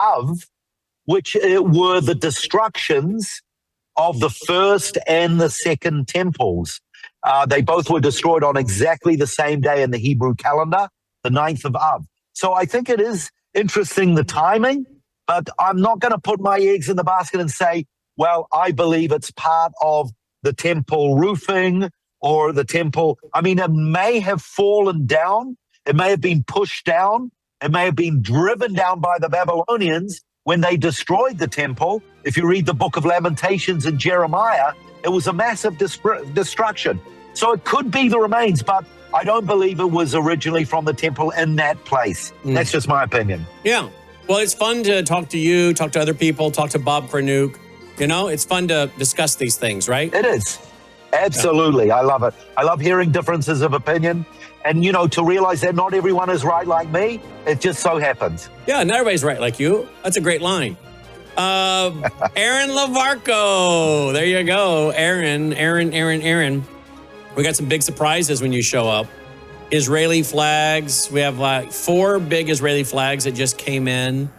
of, which were the destructions of the first and the second temples. They both were destroyed on exactly the same day in the Hebrew calendar, the 9th of Av. So I think it is interesting, the timing, but I'm not going to put my eggs in the basket and say, well, I believe it's part of the temple roofing or the temple. I mean, it may have fallen down. It may have been pushed down. It may have been driven down by the Babylonians when they destroyed the temple. If you read the book of Lamentations and Jeremiah, it was a massive destruction. So it could be the remains, but I don't believe it was originally from the temple in that place. That's just my opinion. Yeah. Well, it's fun to talk to you, talk to other people, talk to Bob Farnook. You know, it's fun to discuss these things, right? It is. Absolutely. Yeah. I love it. I love hearing differences of opinion. And, you know, to realize that not everyone is right like me, it just so happens. Yeah, not everybody's right like you. That's a great line. Aaron Lavarco. There you go. Aaron. We got some big surprises when you show up. Israeli flags. We have like 4 big Israeli flags that just came in.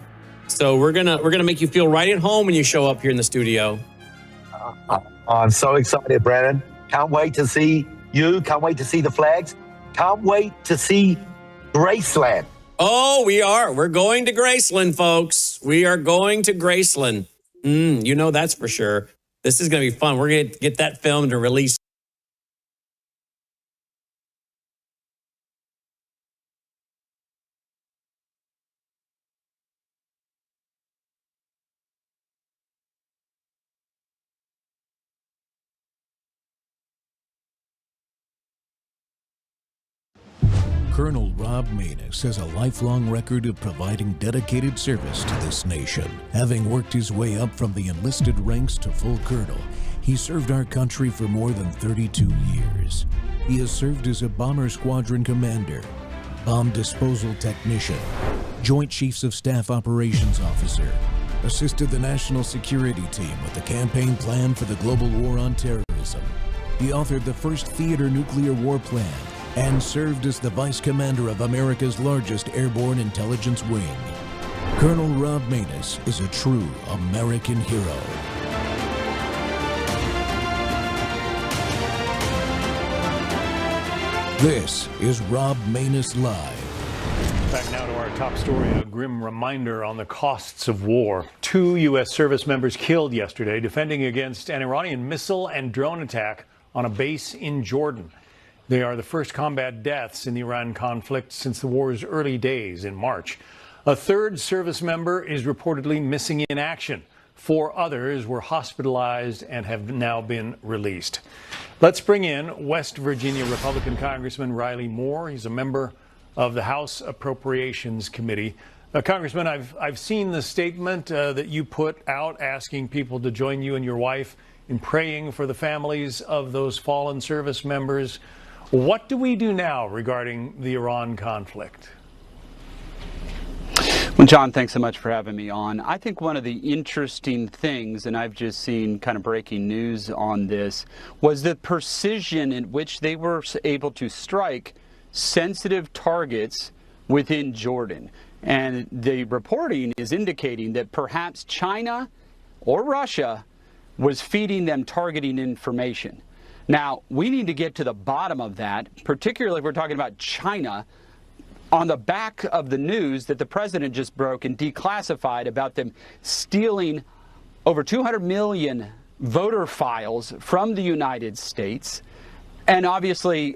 So we're gonna make you feel right at home when you show up here in the studio. I'm so excited, Brandon. Can't wait to see you. Can't wait to see the flags. Can't wait to see Graceland. Oh, we are. We're going to Graceland, folks. We are going to Graceland. You know that's for sure. This is going to be fun. We're going to get that filmed and released. Colonel Rob Maness has a lifelong record of providing dedicated service to this nation. Having worked his way up from the enlisted ranks to full colonel, he served our country for more than 32 years. He has served as a bomber squadron commander, bomb disposal technician, Joint Chiefs of Staff operations officer, assisted the national security team with the campaign plan for the global war on terrorism. He authored the first theater nuclear war plan and served as the vice commander of America's largest airborne intelligence wing. Colonel Rob Maness is a true American hero. This is Rob Maness Live. Back now to our top story, a grim reminder on the costs of war. 2 U.S. service members killed yesterday defending against an Iranian missile and drone attack on a base in Jordan. They are the first combat deaths in the Iran conflict since the war's early days in March. A 3rd service member is reportedly missing in action. 4 others were hospitalized and have now been released. Let's bring in West Virginia Republican Congressman Riley Moore. He's a member of the House Appropriations Committee. Congressman, I've seen the statement that you put out asking people to join you and your wife in praying for the families of those fallen service members. What do we do now regarding the Iran conflict? Well, John, thanks so much for having me on. I think one of the interesting things, and I've just seen kind of breaking news on this, was the precision in which they were able to strike sensitive targets within Jordan. And the reporting is indicating that perhaps China or Russia was feeding them targeting information. Now, we need to get to the bottom of that, particularly if we're talking about China, on the back of the news that the president just broke and declassified about them stealing over 200 million voter files from the United States and obviously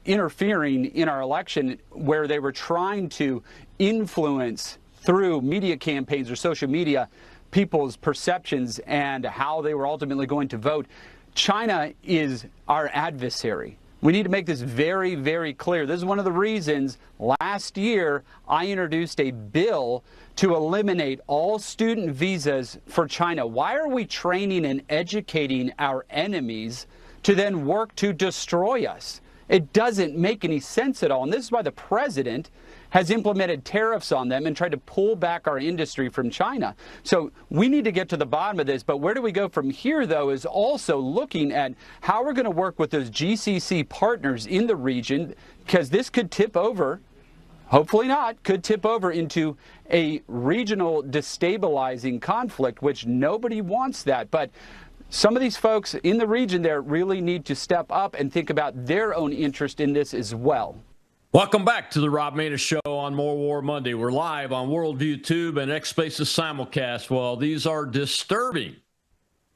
interfering in our election where they were trying to influence through media campaigns or social media people's perceptions and how they were ultimately going to vote. China is our adversary. We need to make this very, very clear. This is one of the reasons last year I introduced a bill to eliminate all student visas for China. Why are we training and educating our enemies to then work to destroy us? It doesn't make any sense at all. And this is why the president has implemented tariffs on them and tried to pull back our industry from China. So we need to get to the bottom of this. But where do we go from here, though, is also looking at how we're going to work with those GCC partners in the region, because this could tip over hopefully not, could tip over into a regional destabilizing conflict, which nobody wants that. But some of these folks in the region there really need to step up and think about their own interest in this as well. Welcome back to the Rob Maness Show on More War Monday. We're live on Worldview Tube and X Spaces simulcast. Well, these are disturbing,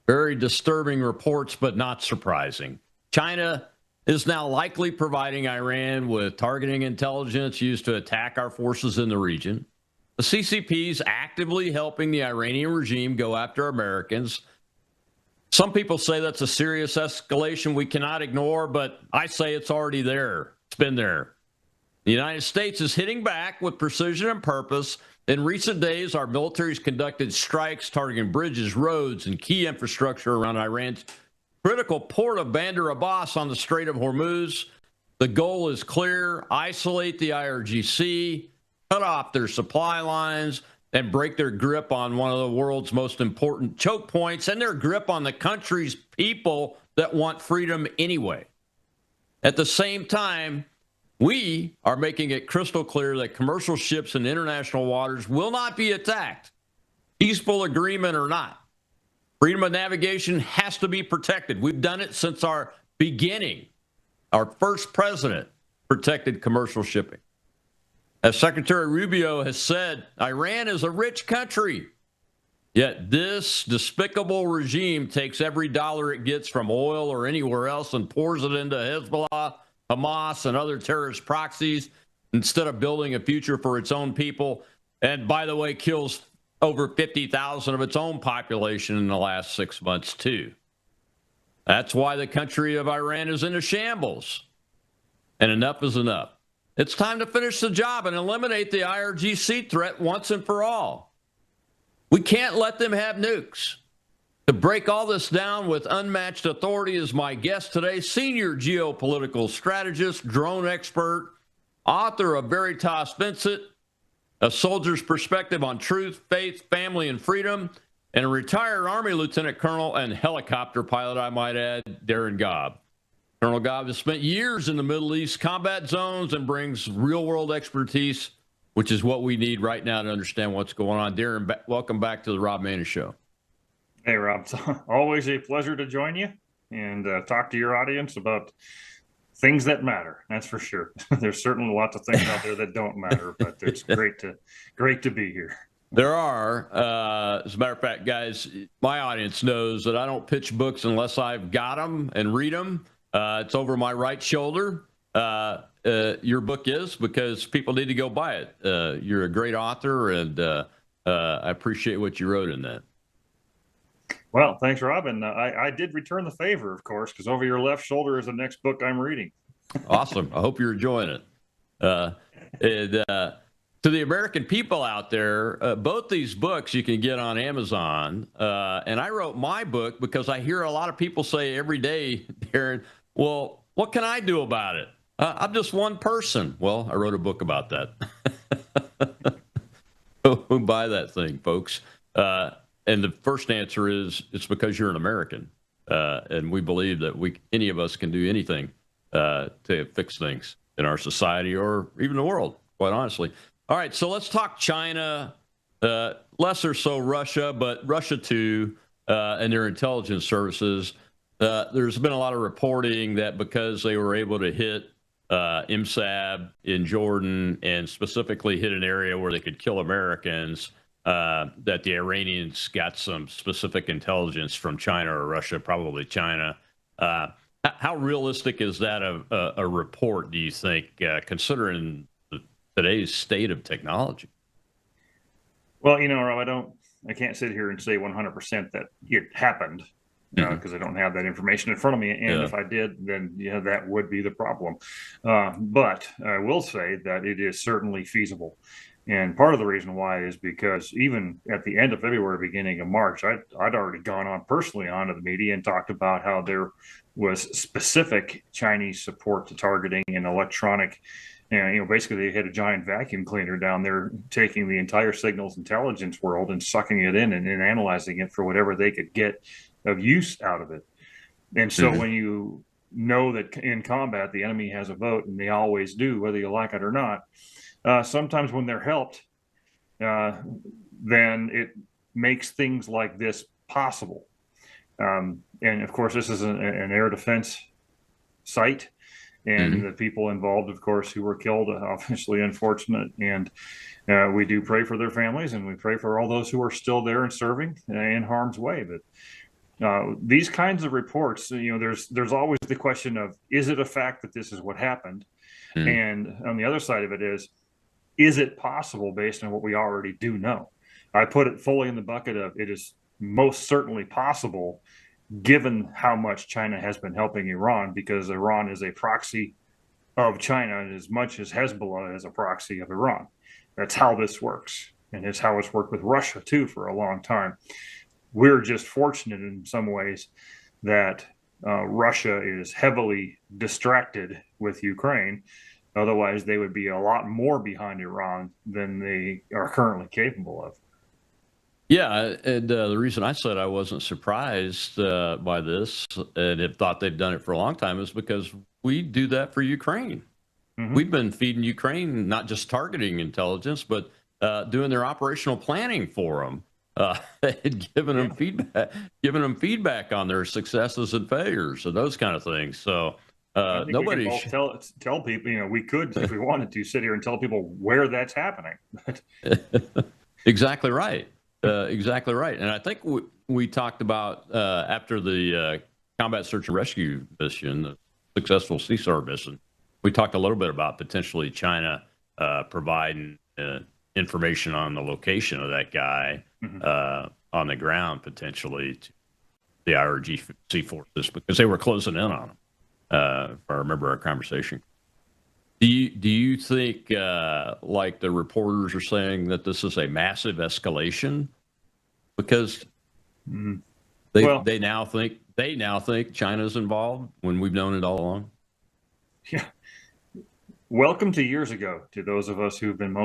very disturbing reports, but not surprising. China is now likely providing Iran with targeting intelligence used to attack our forces in the region. The CCP is actively helping the Iranian regime go after Americans. Some people say that's a serious escalation we cannot ignore, but I say it's already there. It's been there. The United States is hitting back with precision and purpose. In recent days, our military has conducted strikes targeting bridges, roads, and key infrastructure around Iran's critical port of Bandar Abbas on the Strait of Hormuz. The goal is clear: isolate the IRGC, cut off their supply lines, and break their grip on one of the world's most important choke points and their grip on the country's people that want freedom anyway. At the same time, we are making it crystal clear that commercial ships in international waters will not be attacked, peaceful agreement or not. Freedom of navigation has to be protected. We've done it since our beginning. Our first president protected commercial shipping. As Secretary Rubio has said, Iran is a rich country. Yet this despicable regime takes every dollar it gets from oil or anywhere else and pours it into Hezbollah, Hamas, and other terrorist proxies instead of building a future for its own people. And by the way, kills over 50,000 of its own population in the last 6 months, too. That's why the country of Iran is in a shambles. And enough is enough. It's time to finish the job and eliminate the IRGC threat once and for all. We can't let them have nukes. To break all this down with unmatched authority is my guest today, senior geopolitical strategist, drone expert, author of Veritas Vincent, A Soldier's Perspective on Truth, Faith, Family, and Freedom, and a retired Army Lieutenant Colonel and helicopter pilot, I might add, Darren Gobb. Colonel Gobb has spent years in the Middle East combat zones and brings real-world expertise, which is what we need right now to understand what's going on. Darren, welcome back to the Rob Maness Show. Hey, Rob. It's always a pleasure to join you and talk to your audience about things that matter. That's for sure. There's certainly lots of things out there that don't matter, but it's great to be here. There are. As a matter of fact, guys, my audience knows that I don't pitch books unless I've got them and read them. It's over my right shoulder. Your book is, because people need to go buy it. You're a great author, and I appreciate what you wrote in that. Well, thanks, Rob. And I did return the favor, of course, because over your left shoulder is the next book I'm reading. Awesome. I hope you're enjoying it. To the American people out there, both these books you can get on Amazon. And I wrote my book because I hear a lot of people say every day, Darren, well, what can I do about it? I'm just one person. Well, I wrote a book about that. Buy that thing, folks. And the first answer is it's because you're an American. And we believe that any of us can do anything to fix things in our society or even the world, quite honestly. All right, so let's talk China, less or so Russia, but Russia too, and their intelligence services. There's been a lot of reporting that because they were able to hit IMSAB in Jordan and specifically hit an area where they could kill Americans, that the Iranians got some specific intelligence from China or Russia, probably China. How realistic is that a report, do you think, considering today's state of technology? Well, Rob, I can't sit here and say 100% that it happened because I don't have that information in front of me. And if I did, then that would be the problem. But I will say that it is certainly feasible. And part of the reason why is because even at the end of February, beginning of March, I'd already gone on personally onto the media and talked about how there was specific Chinese support to targeting and electronic. And, basically they had a giant vacuum cleaner down there taking the entire signals intelligence world and sucking it in and analyzing it for whatever they could get of use out of it. And so when you know that in combat, the enemy has a vote, and they always do, whether you like it or not, sometimes when they're helped, then it makes things like this possible. And of course, this is an air defense site, and the people involved, of course, who were killed, obviously unfortunate. And we do pray for their families, and we pray for all those who are still there and serving in harm's way. But these kinds of reports, there's always the question of, is it a fact that this is what happened? And on the other side of it is it possible based on what we already do know? I put it fully in the bucket of, it is most certainly possible, given how much China has been helping Iran, because Iran is a proxy of China as much as Hezbollah is a proxy of Iran. That's how this works. And it's how it's worked with Russia, too, for a long time. We're just fortunate in some ways that Russia is heavily distracted with Ukraine. Otherwise, they would be a lot more behind Iran than they are currently capable of. Yeah, and the reason I said I wasn't surprised by this and have thought they've done it for a long time is because we do that for Ukraine. We've been feeding Ukraine, not just targeting intelligence, but doing their operational planning for them, and giving them feedback on their successes and failures and those kind of things. So nobody we can both tell people, we could, if we wanted to, sit here and tell people where that's happening. Exactly right. Exactly right. And I think we talked about after the combat search and rescue mission, the successful CSAR mission, we talked a little bit about potentially China providing information on the location of that guy on the ground, potentially to the IRGC forces, because they were closing in on him. If I remember our conversation. Do you think, like the reporters are saying, that this is a massive escalation because they now think China's involved when we've known it all along? Yeah. Welcome to years ago to those of us who have been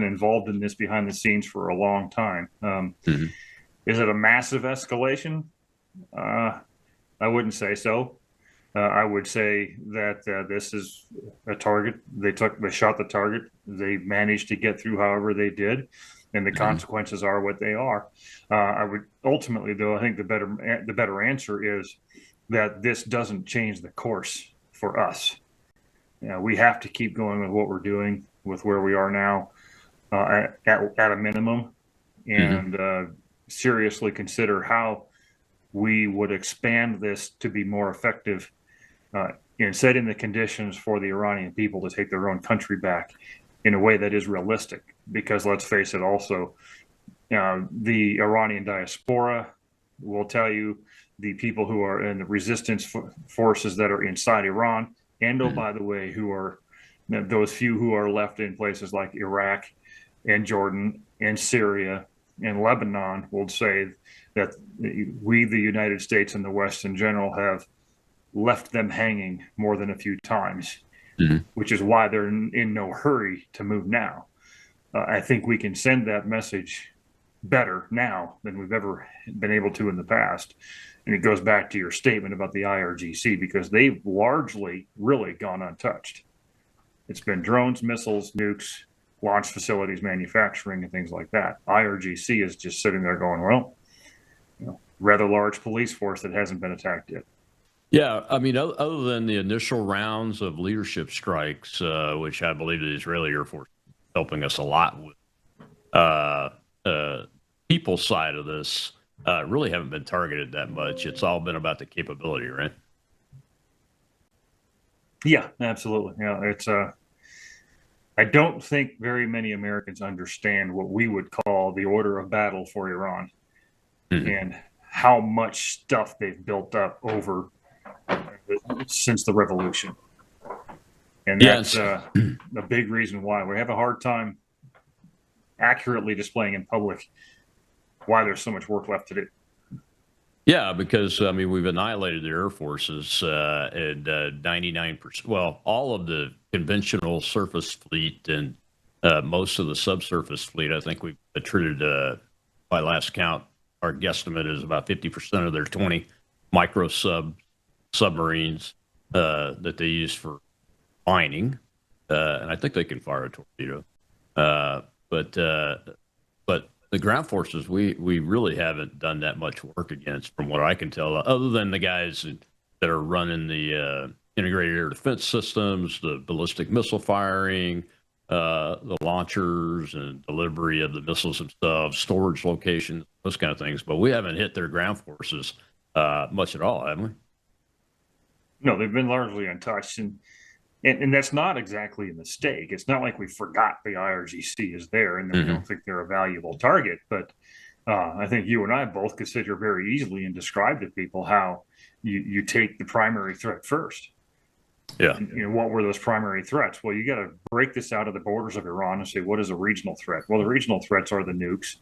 involved in this behind the scenes for a long time. Is it a massive escalation? I wouldn't say so. I would say that this is a target. They shot the target. They managed to get through however they did, and the consequences are what they are. I would ultimately, though, I think the better answer is that this doesn't change the course for us. We have to keep going with what we're doing, with where we are now, at a minimum, and seriously consider how we would expand this to be more effective in setting the conditions for the Iranian people to take their own country back in a way that is realistic. Because let's face it, also, the Iranian diaspora will tell you, the people who are in the resistance forces that are inside Iran, and oh, by the way, who are those few who are left in places like Iraq and Jordan and Syria and Lebanon, will say that we, the United States and the West in general, have left them hanging more than a few times, which is why they're in no hurry to move now. I think we can send that message better now than we've ever been able to in the past. And it goes back to your statement about the IRGC, because they've largely really gone untouched. It's been drones, missiles, nukes, launch facilities, manufacturing, and things like that. IRGC is just sitting there going, well, rather large police force that hasn't been attacked yet. Yeah, I mean, other than the initial rounds of leadership strikes, which I believe the Israeli Air Force is helping us a lot with, people's side of this really haven't been targeted that much. It's all been about the capability, right? Yeah, absolutely. Yeah, it's I don't think very many Americans understand what we would call the order of battle for Iran, and how much stuff they've built up over since the revolution. And that's a big reason why we have a hard time accurately displaying in public why there's so much work left to do. Yeah, because, I mean, we've annihilated the Air Forces and 99%, well, all of the conventional surface fleet and most of the subsurface fleet. I think we've attributed, by last count, our guesstimate is about 50% of their 20 micro submarines that they use for mining. and I think they can fire a torpedo. But the ground forces, we really haven't done that much work against, from what I can tell, other than the guys that are running the integrated air defense systems, the ballistic missile firing, the launchers and delivery of the missiles themselves, storage locations, those kind of things. But we haven't hit their ground forces much at all, have we? No, they've been largely untouched, and that's not exactly a mistake. It's not like we forgot the IRGC is there and we don't think they're a valuable target. But I think you and I both could sit here very easily and describe to people how you take the primary threat first. Yeah. And, what were those primary threats? Well, you got to break this out of the borders of Iran and say, what is a regional threat? Well, the regional threats are the nukes,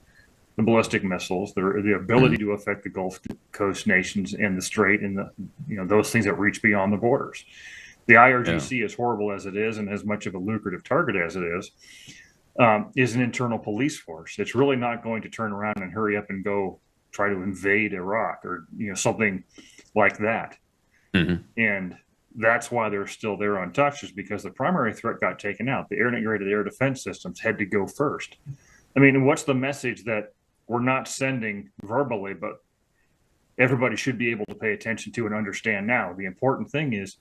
the ballistic missiles, the ability to affect the Gulf Coast nations and the Strait, and those things that reach beyond the borders. The IRGC, as horrible as it is and as much of a lucrative target as it is an internal police force. It's really not going to turn around and hurry up and go try to invade Iraq or something like that. And that's why they're still there untouched, is because the primary threat got taken out. The integrated air defense systems had to go first. I mean, what's the message that we're not sending verbally, but everybody should be able to pay attention to and understand now? The important thing is,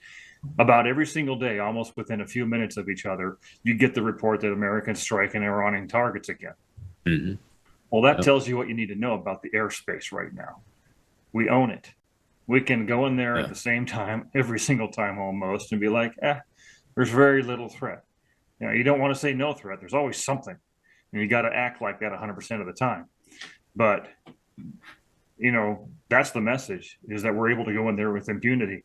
about every single day, almost within a few minutes of each other, you get the report that Americans striking Iranian targets again. Well, that tells you what you need to know about the airspace right now. We own it. We can go in there at the same time, every single time almost, and be like, there's very little threat. You don't want to say no threat. There's always something. And you got to act like that 100% of the time. But, that's the message, is that we're able to go in there with impunity.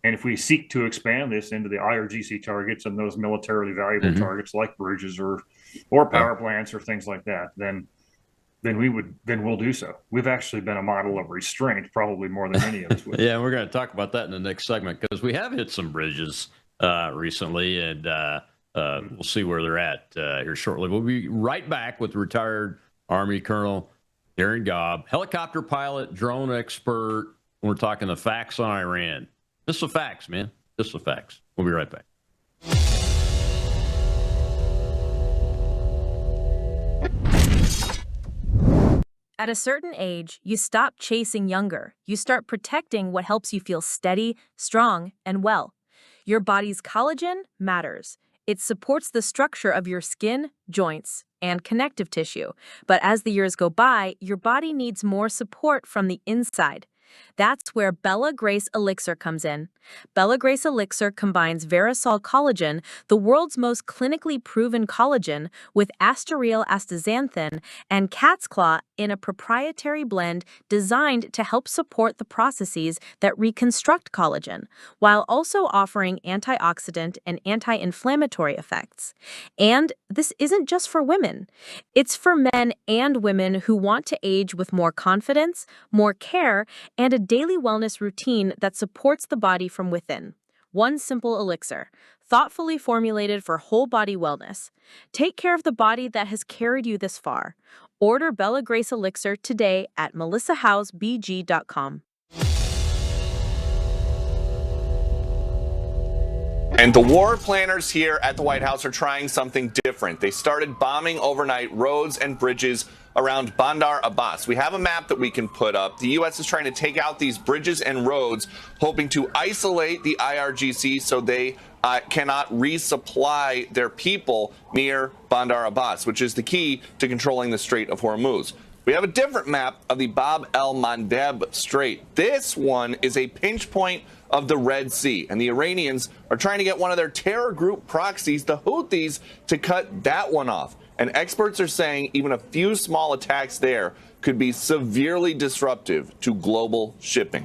And if we seek to expand this into the IRGC targets and those militarily valuable targets like bridges or power plants or things like that, then we'll do so. We've actually been a model of restraint, probably more than any of us would. Yeah, we're going to talk about that in the next segment, because we have hit some bridges recently, and we'll see where they're at here shortly. We'll be right back with retired Army Colonel Darren Gobb, helicopter pilot, drone expert. We're talking the facts on Iran. Just the facts, man. Just the facts. We'll be right back. At a certain age, you stop chasing younger. You start protecting what helps you feel steady, strong, and well. Your body's collagen matters. It supports the structure of your skin, joints, and connective tissue. But as the years go by, your body needs more support from the inside. That's where Bella Grace Elixir comes in. Bella Grace Elixir combines Verisol collagen, the world's most clinically proven collagen, with Asteryl astaxanthin and cat's claw in a proprietary blend designed to help support the processes that reconstruct collagen, while also offering antioxidant and anti-inflammatory effects. And this isn't just for women. It's for men and women who want to age with more confidence, more care, and a daily wellness routine that supports the body from within. One simple elixir, thoughtfully formulated for whole body wellness. Take care of the body that has carried you this far. Order Bella Grace Elixir today at melissahousebg.com. And the war planners here at the White House are trying something different. They started bombing overnight roads and bridges around Bandar Abbas. We have a map that we can put up. The U.S. is trying to take out these bridges and roads, hoping to isolate the IRGC so they cannot resupply their people near Bandar Abbas, which is the key to controlling the Strait of Hormuz. We have a different map of the Bab el-Mandeb Strait. This one is a pinch point of the Red Sea, and the Iranians are trying to get one of their terror group proxies, the Houthis, to cut that one off. And experts are saying even a few small attacks there could be severely disruptive to global shipping.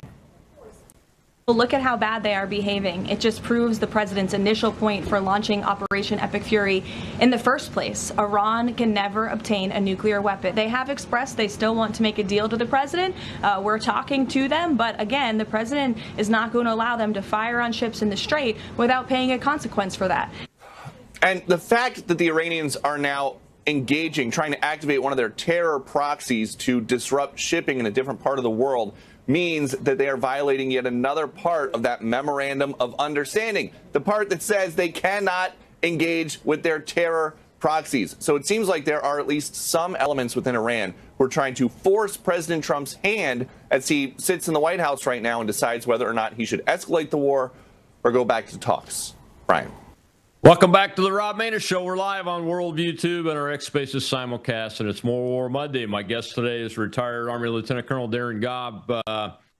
Look at how bad they are behaving. It just proves the president's initial point for launching Operation Epic Fury in the first place. Iran can never obtain a nuclear weapon. They have expressed they still want to make a deal to the president. We're talking to them, but again, the president is not going to allow them to fire on ships in the Strait without paying a consequence for that. And the fact that the Iranians are now engaging, trying to activate one of their terror proxies to disrupt shipping in a different part of the world means that they are violating yet another part of that memorandum of understanding, the part that says they cannot engage with their terror proxies. So it seems like there are at least some elements within Iran who are trying to force President Trump's hand as he sits in the White House right now and decides whether or not he should escalate the war or go back to talks. Brian. Welcome back to the Rob Maness Show. We're live on Worldview Tube and our X Spaces simulcast, and it's More War Monday. My guest today is retired Army Lieutenant Colonel Darren Gobb,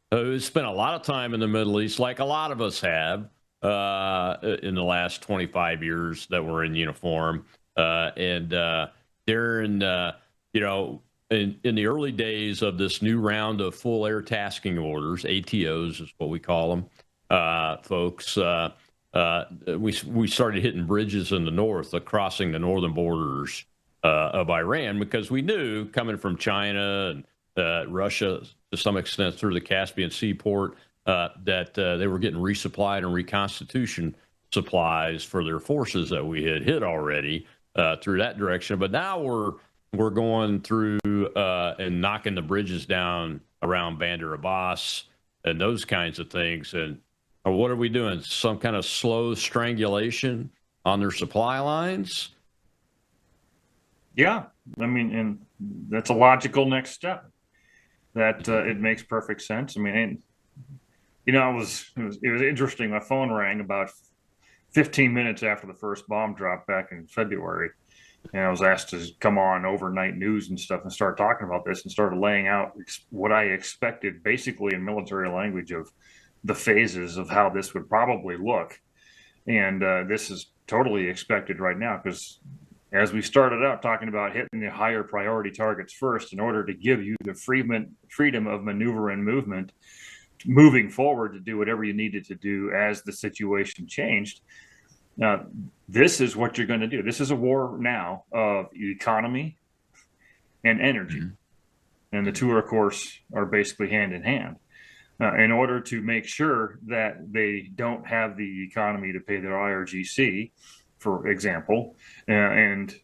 who has spent a lot of time in the Middle East, like a lot of us have in the last 25 years that we're in uniform. Darren, in the early days of this new round of full air tasking orders, ATOs is what we call them, folks. We started hitting bridges in the north, crossing the northern borders of Iran, because we knew coming from China and Russia to some extent through the Caspian seaport that they were getting resupplied and reconstitution supplies for their forces that we had hit already through that direction. But now we're going through and knocking the bridges down around Bandar Abbas and those kinds of things. And what are we doing? Some kind of slow strangulation on their supply lines? Yeah, I mean, and that's a logical next step. That it makes perfect sense. I mean, it was interesting. My phone rang about 15 minutes after the first bomb dropped back in February, and I was asked to come on overnight news and stuff and start talking about this, and started laying out what I expected, basically in military language, of the phases of how this would probably look. And this is totally expected right now, because as we started out talking about hitting the higher priority targets first in order to give you the freedom of maneuver and movement moving forward to do whatever you needed to do as the situation changed. Now, this is what you're going to do. This is a war now of economy and energy. And the two, of course, are basically hand in hand. In order to make sure that they don't have the economy to pay their IRGC, for example, and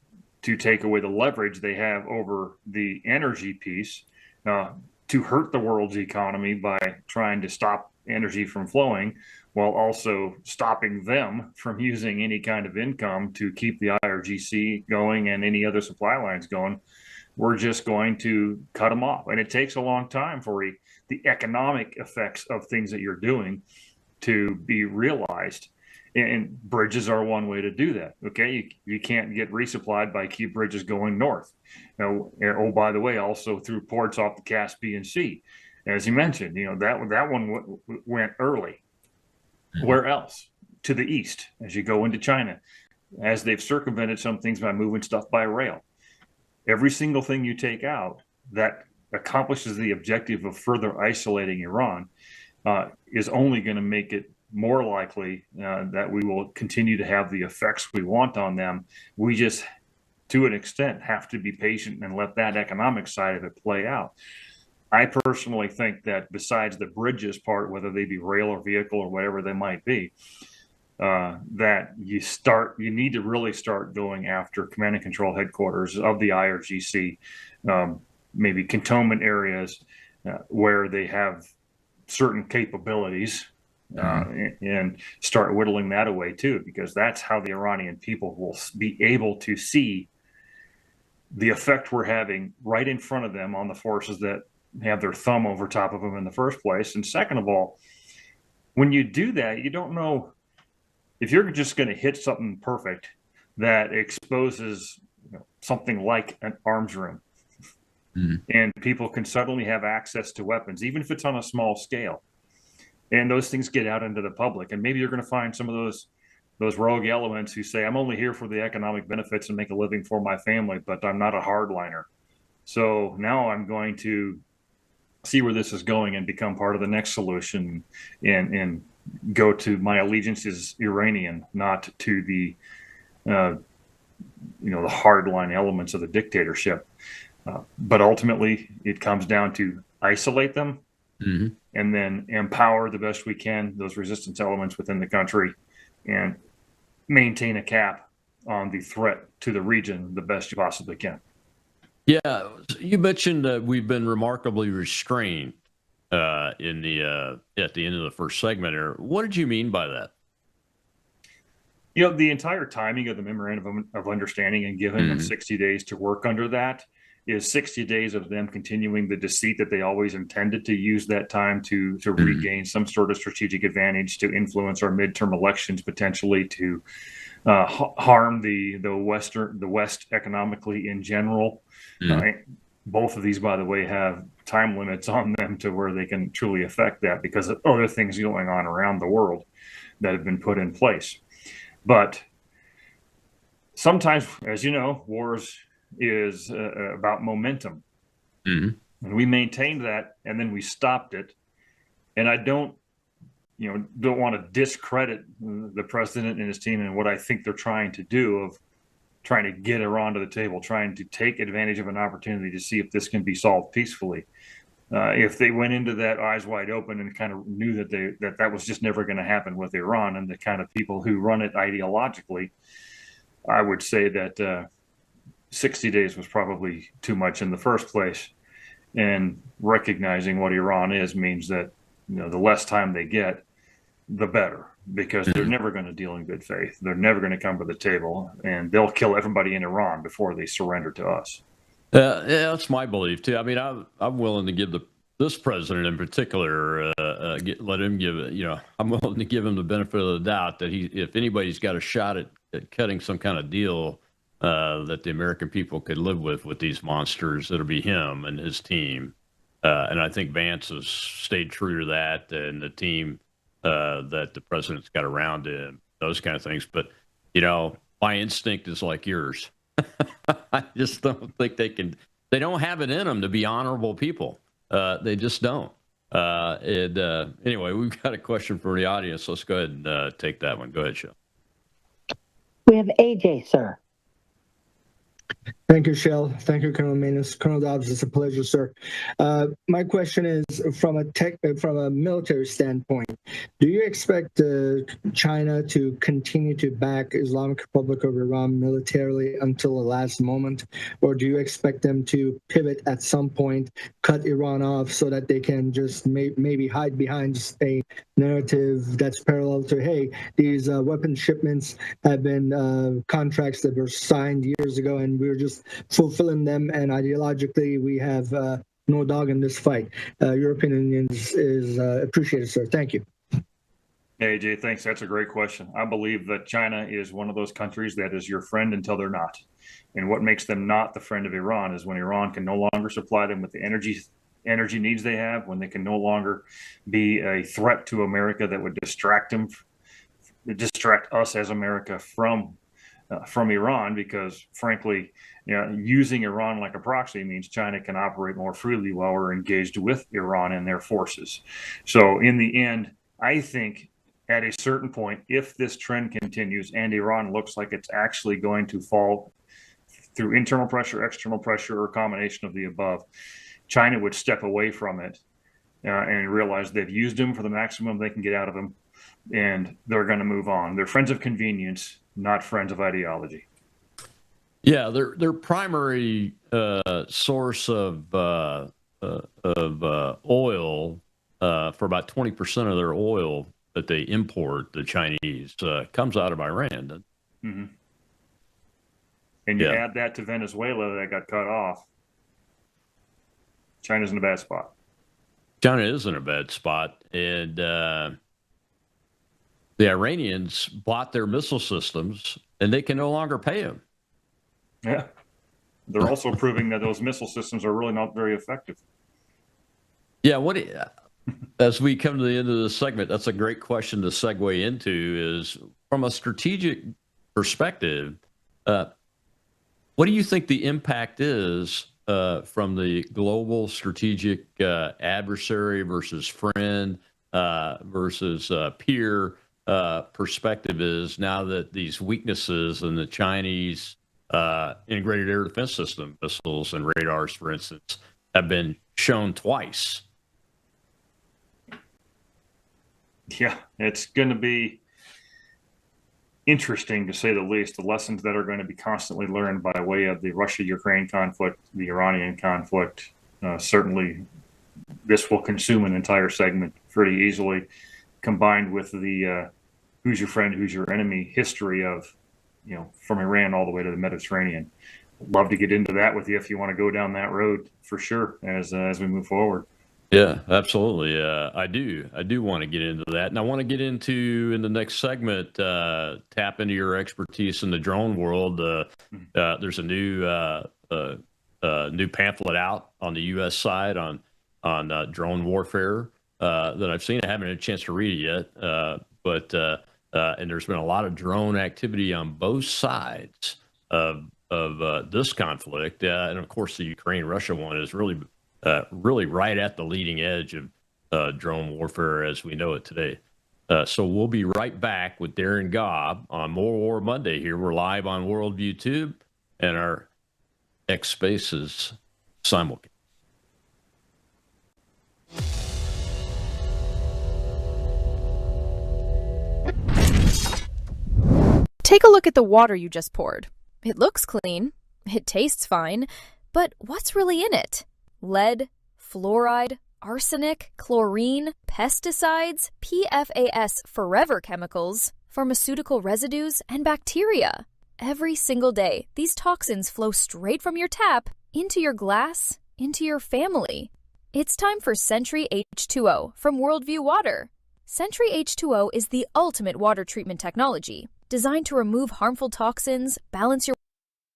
to take away the leverage they have over the energy piece, to hurt the world's economy by trying to stop energy from flowing, while also stopping them from using any kind of income to keep the IRGC going and any other supply lines going. We're just going to cut them off. And it takes a long time for the economic effects of things that you're doing to be realized. And bridges are one way to do that. Okay, you can't get resupplied by keep bridges going north. Now, oh, by the way, also through ports off the Caspian Sea, as you mentioned, that one went early. Where else? To the east, as you go into China, as they've circumvented some things by moving stuff by rail. Every single thing you take out that accomplishes the objective of further isolating Iran is only going to make it more likely that we will continue to have the effects we want on them. We just, to an extent, have to be patient and let that economic side of it play out. I personally think that besides the bridges part, whether they be rail or vehicle or whatever they might be, that you need to really start going after command and control headquarters of the IRGC, maybe cantonment areas where they have certain capabilities, and start whittling that away too, because that's how the Iranian people will be able to see the effect we're having right in front of them on the forces that have their thumb over top of them in the first place. And second of all, when you do that, you don't know if you're just going to hit something perfect that exposes something like an arms room, and people can suddenly have access to weapons, even if it's on a small scale. And those things get out into the public. And maybe you're going to find some of those rogue elements who say, I'm only here for the economic benefits and make a living for my family, but I'm not a hardliner. So now I'm going to see where this is going and become part of the next solution, and go to my allegiance is Iranian, not to the the hardline elements of the dictatorship. But ultimately, it comes down to isolate them, and then empower the best we can those resistance elements within the country, and maintain a cap on the threat to the region the best you possibly can. Yeah, you mentioned that we've been remarkably restrained at the end of the first segment here. What did you mean by that? The entire timing of the memorandum of understanding and giving them 60 days to work under that is 60 days of them continuing the deceit that they always intended to use that time to regain some sort of strategic advantage, to influence our midterm elections, potentially to harm the West economically in general. Both of these, by the way, have time limits on them to where they can truly affect that because of other things going on around the world that have been put in place. But sometimes, as you know, wars is about momentum. And we maintained that, and then we stopped it. And I don't want to discredit the president and his team and what I think they're trying to do of trying to get Iran to the table, trying to take advantage of an opportunity to see if this can be solved peacefully. If they went into that eyes wide open and kind of knew that was just never going to happen with Iran and the kind of people who run it ideologically, I would say that 60 days was probably too much in the first place. And recognizing what Iran is means that the less time they get, the better, because they're never going to deal in good faith. They're never going to come to the table, and they'll kill everybody in Iran before they surrender to us. Yeah, that's my belief too. I mean, I'm willing to give this president in particular, let him give it. I'm willing to give him the benefit of the doubt that if anybody's got a shot at cutting some kind of deal that the American people could live with these monsters, it'll be him and his team. And I think Vance has stayed true to that, and the team that the president's got around him, those kind of things. But, my instinct is like yours. I just don't think they don't have it in them to be honorable people. They just don't. Anyway, we've got a question from the audience. Let's go ahead and take that one. Go ahead, Shel. We have AJ, sir. Thank you, Shel. Thank you, Colonel Maness. Colonel Dobbs, it's a pleasure, sir. My question is from a military standpoint. Do you expect China to continue to back Islamic Republic of Iran militarily until the last moment, or do you expect them to pivot at some point, cut Iran off so that they can just maybe hide behind just a narrative that's parallel to, hey, these weapon shipments have been contracts that were signed years ago, and we're just fulfilling them, and ideologically we have no dog in this fight. Your opinion is appreciated, sir. Thank you. Hey, AJ, thanks. That's a great question. I believe that China is one of those countries that is your friend until they're not. And what makes them not the friend of Iran is when Iran can no longer supply them with the energy needs they have, when they can no longer be a threat to America that would distract us as America from Iran, because frankly, using Iran like a proxy means China can operate more freely while we're engaged with Iran and their forces. So in the end, I think at a certain point, if this trend continues and Iran looks like it's actually going to fall through internal pressure, external pressure, or a combination of the above, China would step away from it and realize they've used him for the maximum they can get out of him, and they're going to move on. They're friends of convenience, not friends of ideology. Yeah, their primary source of oil for about 20% of their oil that they import, the Chinese, comes out of Iran. Mm-hmm. And you add that to Venezuela that got cut off. China's in a bad spot. China is in a bad spot, and the Iranians bought their missile systems, and they can no longer pay them. Yeah. They're also proving that those missile systems are really not very effective. Yeah. As we come to the end of the segment, that's a great question to segue into, is from a strategic perspective, what do you think the impact is from the global strategic adversary versus friend versus peer perspective is now that these weaknesses in the Chinese integrated air defense system, missiles and radars, for instance, have been shown twice? Yeah, it's going to be interesting, to say the least, the lessons that are going to be constantly learned by way of the Russia-Ukraine conflict, the Iranian conflict. Certainly, this will consume an entire segment pretty easily, combined with the who's your friend, who's your enemy history of, from Iran all the way to the Mediterranean. Love to get into that with you if you want to go down that road for sure as we move forward. Yeah, absolutely. I do want to get into that. And I want to get into, in the next segment, tap into your expertise in the drone world. There's a new pamphlet out on the U.S. side on drone warfare that I've seen. I haven't had a chance to read it yet, but and there's been a lot of drone activity on both sides of this conflict, and of course the Ukraine-Russia one is really right at the leading edge of drone warfare as we know it today. So we'll be right back with Darren Gobb on More War Monday here. We're live on Worldview Tube and our X Spaces simulcast. Take a look at the water you just poured. It looks clean, it tastes fine, but what's really in it? Lead, fluoride, arsenic, chlorine, pesticides, PFAS forever chemicals, pharmaceutical residues, and bacteria. Every single day, these toxins flow straight from your tap into your glass, into your family. It's time for Sentry H2O from Worldview Water. Sentry H2O is the ultimate water treatment technology, designed to remove harmful toxins, balance your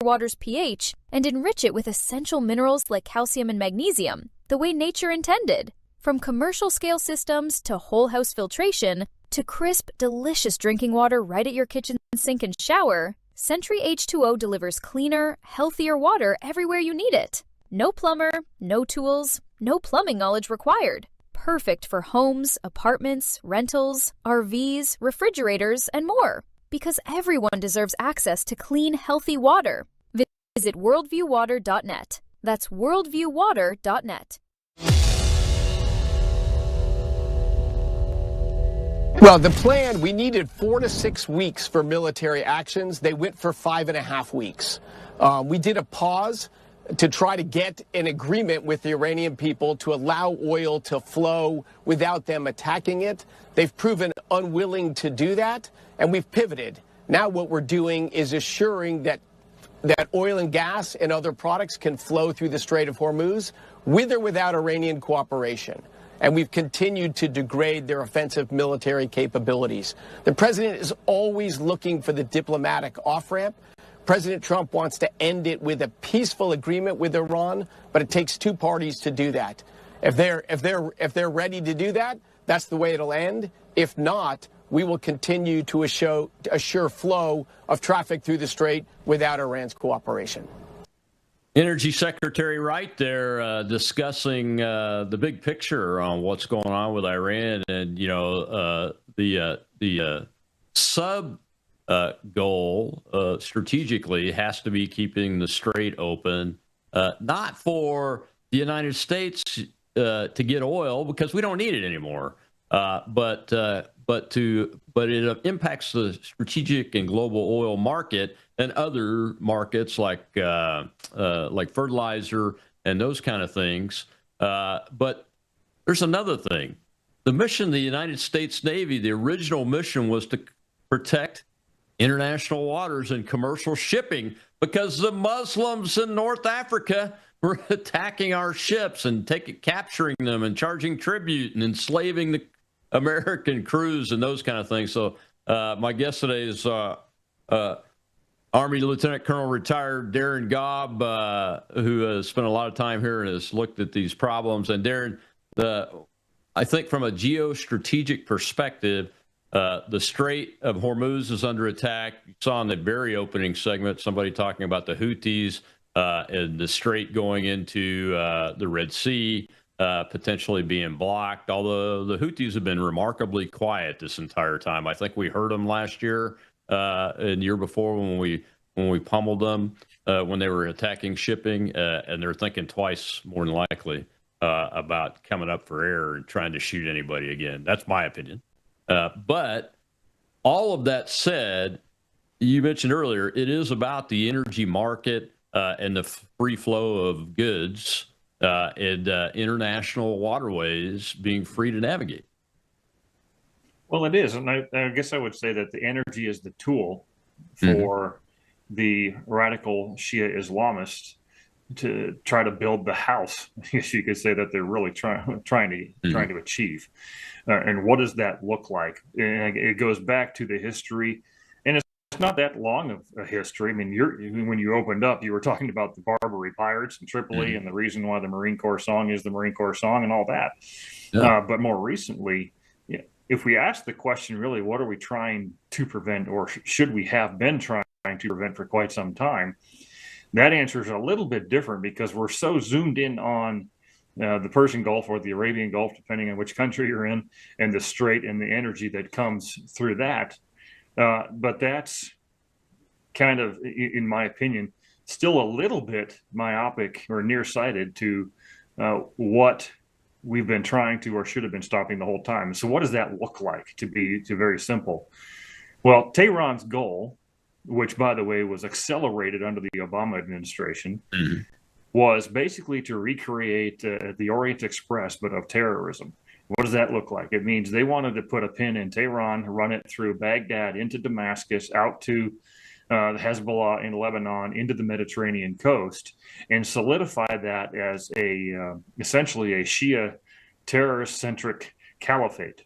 water's pH, and enrich it with essential minerals like calcium and magnesium, the way nature intended. From commercial-scale systems to whole-house filtration to crisp, delicious drinking water right at your kitchen sink and shower, Sentry H2O delivers cleaner, healthier water everywhere you need it. No plumber, no tools, no plumbing knowledge required. Perfect for homes, apartments, rentals, RVs, refrigerators, and more. Because everyone deserves access to clean, healthy water. Visit worldviewwater.net. That's worldviewwater.net. Well, the plan, we needed 4 to 6 weeks for military actions. They went for 5.5 weeks. We did a pause to try to get an agreement with the Iranian people to allow oil to flow without them attacking it. They've proven unwilling to do that, and we've pivoted. Now what we're doing is assuring that oil and gas and other products can flow through the Strait of Hormuz with or without Iranian cooperation. And we've continued to degrade their offensive military capabilities. The president is always looking for the diplomatic off-ramp. President Trump wants to end it with a peaceful agreement with Iran, but it takes two parties to do that. If they're ready to do that, that's the way it'll end. If not, we will continue to assure flow of traffic through the strait without Iran's cooperation. Energy Secretary Wright there discussing the big picture on what's going on with Iran, and the sub goal strategically has to be keeping the strait open, not for the United States to get oil because we don't need it anymore, but it impacts the strategic and global oil market and other markets like fertilizer and those kind of things. But there's another thing. The mission of the United States Navy, the original mission was to protect international waters and commercial shipping because the Muslims in North Africa were attacking our ships and capturing them and charging tribute and enslaving the American crews and those kind of things. So my guest today is Army Lieutenant Colonel retired Darren Gobb, who has spent a lot of time here and has looked at these problems. And Darren, I think from a geostrategic perspective, the Strait of Hormuz is under attack. You saw in the very opening segment somebody talking about the Houthis and the strait going into the Red Sea, potentially being blocked, although the Houthis have been remarkably quiet this entire time. I think we heard them last year and the year before when we pummeled them when they were attacking shipping, and they're thinking twice, more than likely, about coming up for air and trying to shoot anybody again. That's my opinion. But all of that said, you mentioned earlier, it is about the energy market and the free flow of goods and international waterways being free to navigate. Well, it is. And I guess I would say that the energy is the tool for the radical Shia Islamists to try to build the house. I guess you could say that they're really trying to achieve. And what does that look like? And it goes back to the history, and it's not that long of a history. I mean, when you opened up, you were talking about the Barbary pirates in Tripoli and the reason why the Marine Corps song is the Marine Corps song and all that. Yeah. But more recently, if we ask the question, really, what are we trying to prevent, or should we have been trying to prevent for quite some time? That answer is a little bit different because we're so zoomed in on the Persian Gulf or the Arabian Gulf, depending on which country you're in, and the strait and the energy that comes through that. But that's kind of, in my opinion, still a little bit myopic or nearsighted to what we've been trying to or should have been stopping the whole time. So what does that look like, to very simple? Well, Tehran's goal, which, by the way, was accelerated under the Obama administration, was basically to recreate the Orient Express, but of terrorism. What does that look like? It means they wanted to put a pin in Tehran, run it through Baghdad, into Damascus, out to the Hezbollah in Lebanon, into the Mediterranean coast, and solidify that as essentially a Shia terrorist-centric caliphate.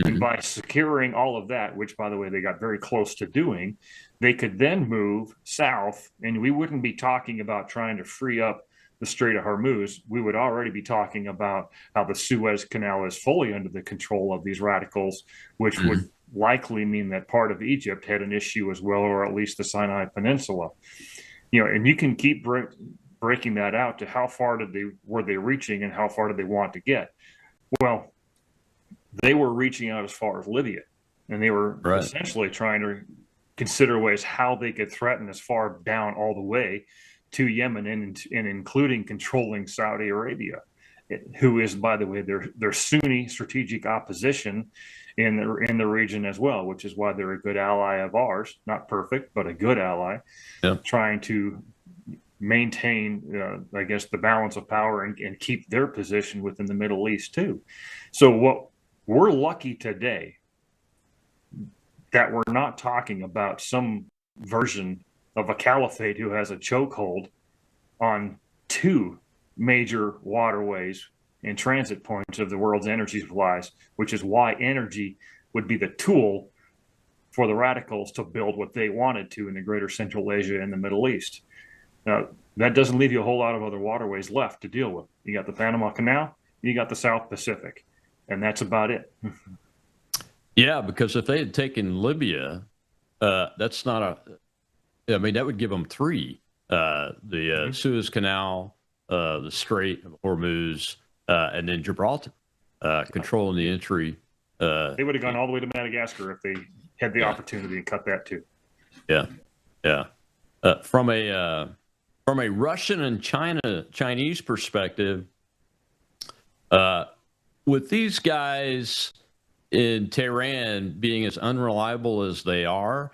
And by securing all of that, which, by the way, they got very close to doing, they could then move south, and we wouldn't be talking about trying to free up the Strait of Hormuz. We would already be talking about how the Suez Canal is fully under the control of these radicals, which would likely mean that part of Egypt had an issue as well, or at least the Sinai Peninsula. And you can keep breaking that out to how far were they reaching and how far did they want to get. Well, they were reaching out as far as Libya, and they were essentially trying to consider ways how they could threaten as far down all the way to Yemen, and including controlling Saudi Arabia, who is, by the way, their Sunni strategic opposition in the region as well, which is why they're a good ally of ours. Not perfect, but a good ally, trying to maintain, I guess, the balance of power and keep their position within the Middle East too. So what we're lucky today that we're not talking about some version of a caliphate who has a chokehold on two major waterways and transit points of the world's energy supplies, which is why energy would be the tool for the radicals to build what they wanted to in the greater Central Asia and the Middle East. Now, that doesn't leave you a whole lot of other waterways left to deal with. You got the Panama Canal, you got the South Pacific, and that's about it. Yeah, because if they had taken Libya, that's not I mean, that would give them three. The Suez Canal, the Strait of Hormuz, and then Gibraltar, controlling the entry. They would have gone all the way to Madagascar if they had the opportunity to cut that too. Yeah, yeah. From a Russian and Chinese perspective, with these guys in Tehran being as unreliable as they are,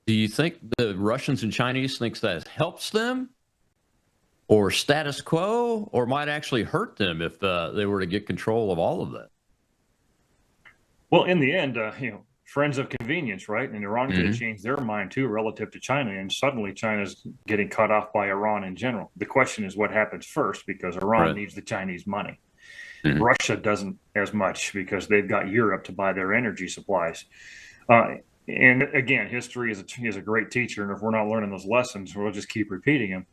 do you think the Russians and Chinese think that helps them, or status quo, or might actually hurt them if they were to get control of all of that? Well, in the end, friends of convenience, right? And Iran could have changed their mind too relative to China, and suddenly China's getting cut off by Iran in general. The question is what happens first, because Iran needs the Chinese money. Russia doesn't as much because they've got Europe to buy their energy supplies. And again, history is a great teacher, and if we're not learning those lessons, we'll just keep repeating them.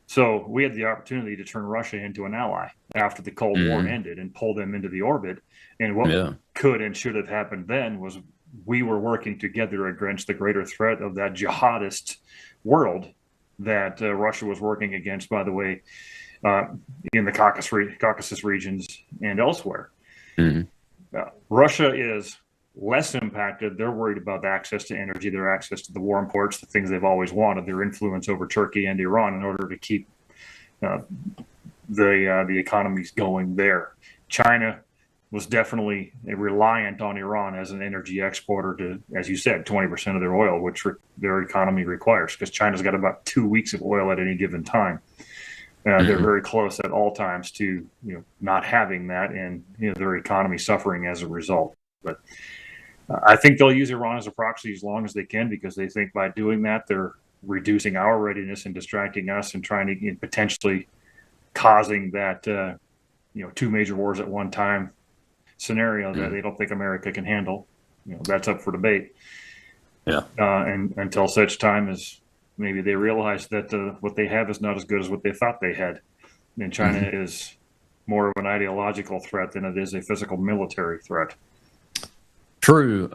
So we had the opportunity to turn Russia into an ally after the Cold War ended and pull them into the orbit. And what could and should have happened then was we were working together against the greater threat of that jihadist world that Russia was working against, by the way, in the Caucasus regions and elsewhere. Russia is less impacted. They're worried about access to energy, their access to the warm ports, the things they've always wanted, their influence over Turkey and Iran in order to keep the economies going there. China was definitely reliant on Iran as an energy exporter to, as you said, 20% of their oil, which their economy requires, because China's got about 2 weeks of oil at any given time. They're very close at all times to not having that, and their economy suffering as a result. But I think they'll use Iran as a proxy as long as they can, because they think by doing that, they're reducing our readiness and distracting us and trying to potentially causing that, two major wars at one time scenario that they don't think America can handle. That's up for debate. Yeah. And until such time as maybe they realize that what they have is not as good as what they thought they had. And China is more of an ideological threat than it is a physical military threat. True.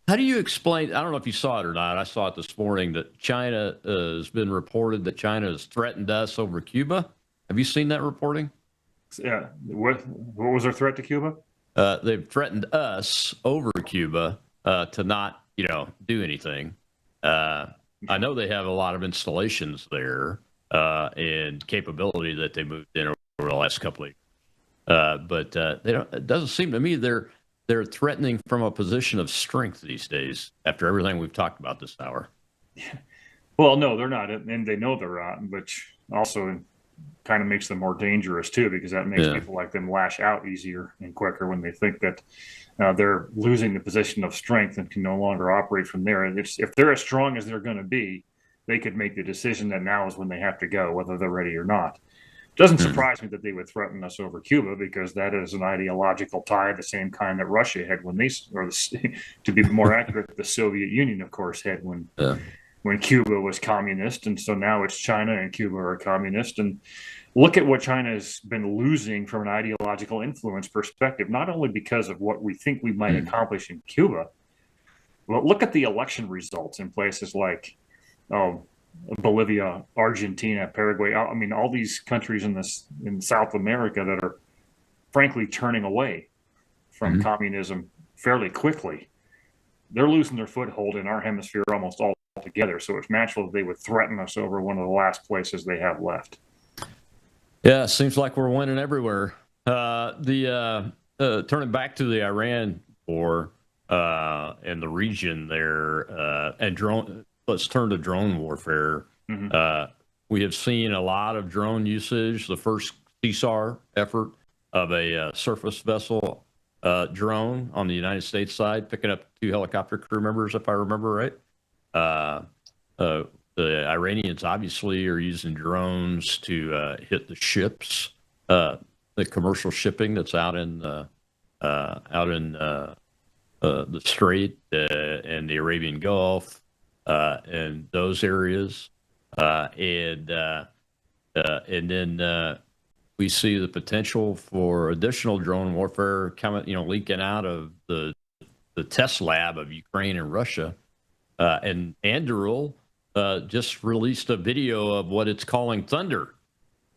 How do you explain? I don't know if you saw it or not. I saw it this morning that China has been reported that China has threatened us over Cuba. Have you seen that reporting? Yeah. What was their threat to Cuba? They've threatened us over Cuba to not, do anything. I know they have a lot of installations there and capability that they moved in over the last couple of years. But they don't. It doesn't seem to me they're threatening from a position of strength these days after everything we've talked about this hour. Well, no, they're not, and they know they're not, which also kind of makes them more dangerous too, because that makes people like them lash out easier and quicker when they think that they're losing the position of strength and can no longer operate from there. And if they're as strong as they're going to be, they could make the decision that now is when they have to go, whether they're ready or not. Doesn't surprise me that they would threaten us over Cuba, because that is an ideological tie, the same kind that Russia had when to be more accurate, the Soviet Union, of course, had when Cuba was communist. And so now it's China and Cuba are communist. And look at what China has been losing from an ideological influence perspective, not only because of what we think we might accomplish in Cuba, but look at the election results in places like Bolivia, Argentina, Paraguay. I mean, all these countries in South America that are frankly turning away from communism fairly quickly. They're losing their foothold in our hemisphere almost altogether. So it's natural that they would threaten us over one of the last places they have left. Yeah, it seems like we're winning everywhere. Turning back to the Iran war and the region there, and drone. Let's turn to drone warfare. We have seen a lot of drone usage. The first CSAR effort of a surface vessel drone on the United States side, picking up 2 helicopter crew members, if I remember right. The Iranians obviously are using drones to hit the ships, the commercial shipping that's out in the Strait and the Arabian Gulf. In those areas, and then we see the potential for additional drone warfare coming, leaking out of the test lab of Ukraine and Russia. And Anduril just released a video of what it's calling Thunder,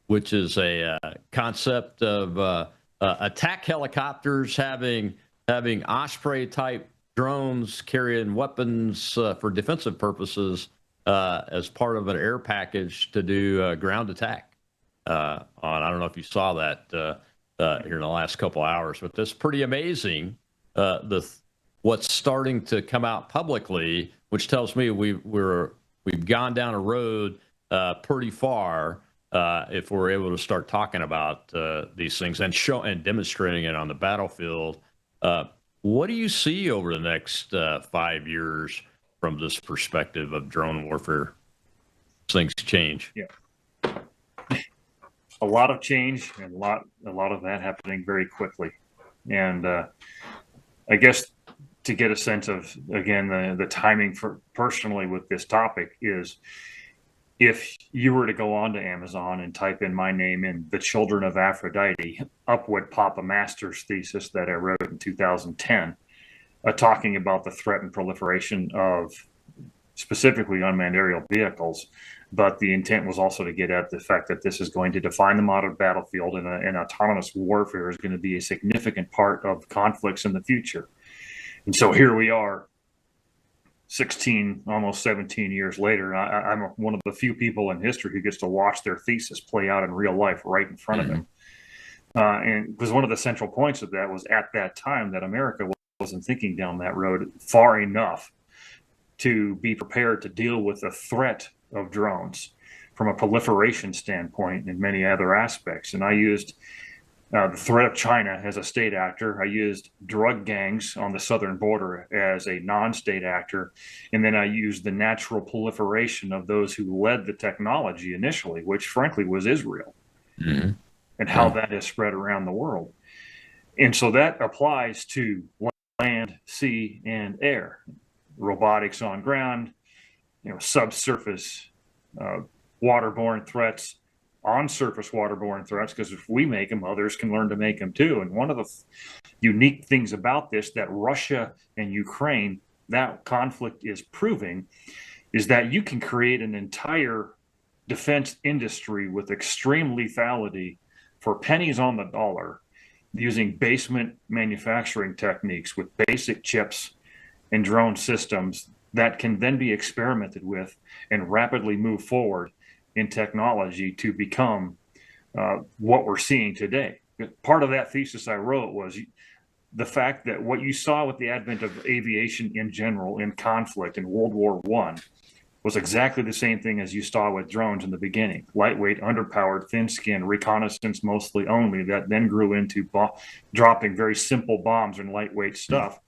which is a concept of attack helicopters having Osprey type drones carrying weapons for defensive purposes as part of an air package to do ground attack. I don't know if you saw that here in the last couple hours, but that's pretty amazing. What's starting to come out publicly, which tells me we've gone down a road pretty far if we're able to start talking about these things and demonstrating it on the battlefield. What do you see over the next 5 years from this perspective of drone warfare? Things change. Yeah, a lot of change, and a lot of that happening very quickly. And I guess to get a sense of, again, the timing for personally with this topic is, if you were to go onto Amazon and type in my name in The Children of Aphrodite, up would pop a master's thesis that I wrote in 2010, talking about the threat and proliferation of specifically unmanned aerial vehicles. But the intent was also to get at the fact that this is going to define the modern battlefield, and autonomous warfare is going to be a significant part of conflicts in the future. And so here we are, 16, almost 17 years later. I'm one of the few people in history who gets to watch their thesis play out in real life right in front of them. And because one of the central points of that was, at that time, that America wasn't thinking down that road far enough to be prepared to deal with the threat of drones from a proliferation standpoint and many other aspects. And I used the threat of China as a state actor. I used drug gangs on the southern border as a non-state actor. And then I used the natural proliferation of those who led the technology initially, which frankly was Israel, and how that has spread around the world. And so that applies to land, sea, and air. Robotics on ground, subsurface waterborne threats, on-surface waterborne threats, because if we make them, others can learn to make them too. And one of the unique things about this that Russia and Ukraine, that conflict is proving, is that you can create an entire defense industry with extreme lethality for pennies on the dollar, using basement manufacturing techniques with basic chips and drone systems that can then be experimented with and rapidly move forward in technology to become what we're seeing today. Part of that thesis I wrote was the fact that what you saw with the advent of aviation in general in conflict in World War I was exactly the same thing as you saw with drones in the beginning. Lightweight, underpowered, thin-skinned, reconnaissance mostly only, that then grew into dropping very simple bombs and lightweight stuff,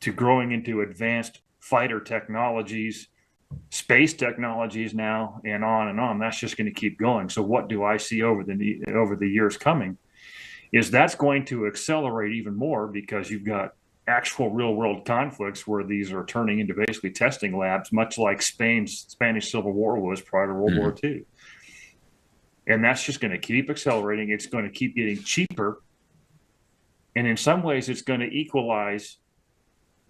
to growing into advanced fighter technologies, space technologies now, and on and on. That's just going to keep going. So what do I see over the years coming is that's going to accelerate even more, because you've got actual real world conflicts where these are turning into basically testing labs, much like Spanish Civil War was prior to World War II. And that's just going to keep accelerating. It's going to keep getting cheaper. And in some ways, it's going to equalize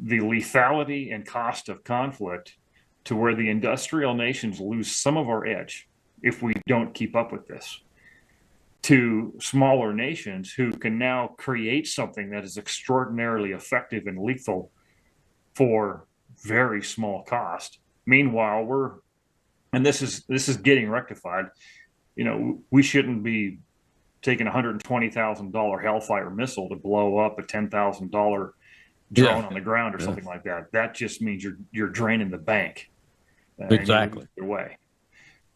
the lethality and cost of conflict to where the industrial nations lose some of our edge if we don't keep up with this, to smaller nations who can now create something that is extraordinarily effective and lethal for very small cost. Meanwhile, and this is getting rectified, we shouldn't be taking a $120,000 Hellfire missile to blow up a $10,000 drone on the ground or something like that. That just means you're draining the bank. Exactly. Your way.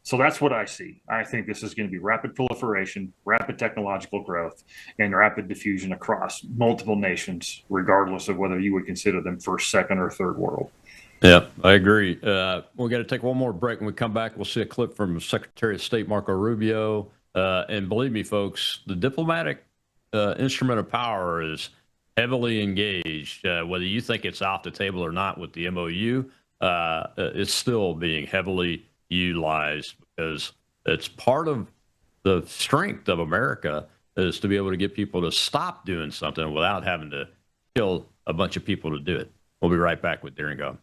So that's what I see. I think this is going to be rapid proliferation, rapid technological growth, and rapid diffusion across multiple nations, regardless of whether you would consider them first, second, or third world. Yeah, I agree. We're going to take one more break. When we come back, we'll see a clip from Secretary of State Marco Rubio. And believe me, folks, the diplomatic instrument of power is heavily engaged. Whether you think it's off the table or not with the MOU, it's still being heavily utilized, because it's part of the strength of America is to be able to get people to stop doing something without having to kill a bunch of people to do it. We'll be right back with Darren Gum.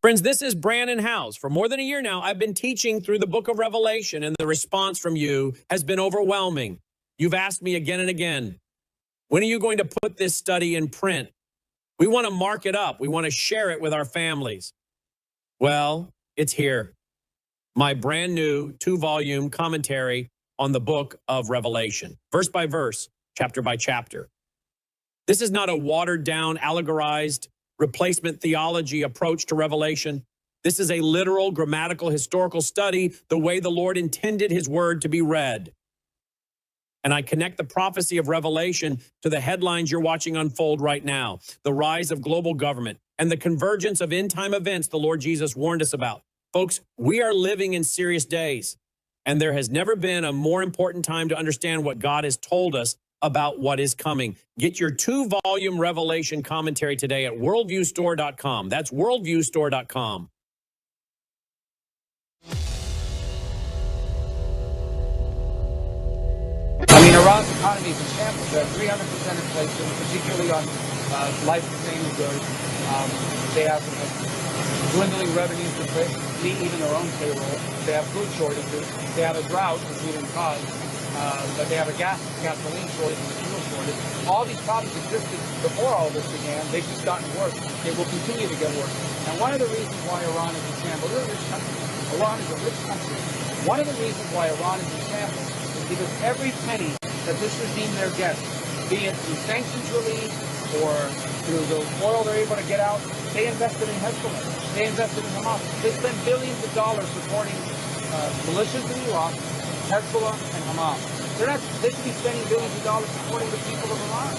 Friends, this is Brandon House. For more than a year now, I've been teaching through the book of Revelation, and the response from you has been overwhelming. You've asked me again and again, when are you going to put this study in print? We want to mark it up. We want to share it with our families. Well, it's here. My brand new 2-volume commentary on the book of Revelation, verse by verse, chapter by chapter. This is not a watered down, allegorized replacement theology approach to Revelation. This is a literal, grammatical, historical study, the way the Lord intended his word to be read. And I connect the prophecy of Revelation to the headlines you're watching unfold right now, the rise of global government and the convergence of end-time events the Lord Jesus warned us about. Folks, we are living in serious days, and there has never been a more important time to understand what God has told us about what is coming. Get your 2-volume Revelation commentary today at worldviewstore.com. That's worldviewstore.com. I mean, Iran's economy is in shambles. They're at 300% inflation, particularly on life-sustaining goods. They have dwindling revenues to meet even their own payroll. They have food shortages. They have a drought, which we didn't cause. But they have a gasoline shortage and a fuel shortage. All these problems existed before all this began. They've just gotten worse. They will continue to get worse. And one of the reasons why Iran is in shambles, they're a rich country. Iran is a rich country. One of the reasons why Iran is in shambles is because every penny that this regime there gets, be it through sanctions relief or through the oil they're able to get out, they invested in Hezbollah. They invested in Hamas. They spent billions of dollars supporting militias in Iraq, Hezbollah, and Hamas. They should be spending billions of dollars supporting the people of Iran.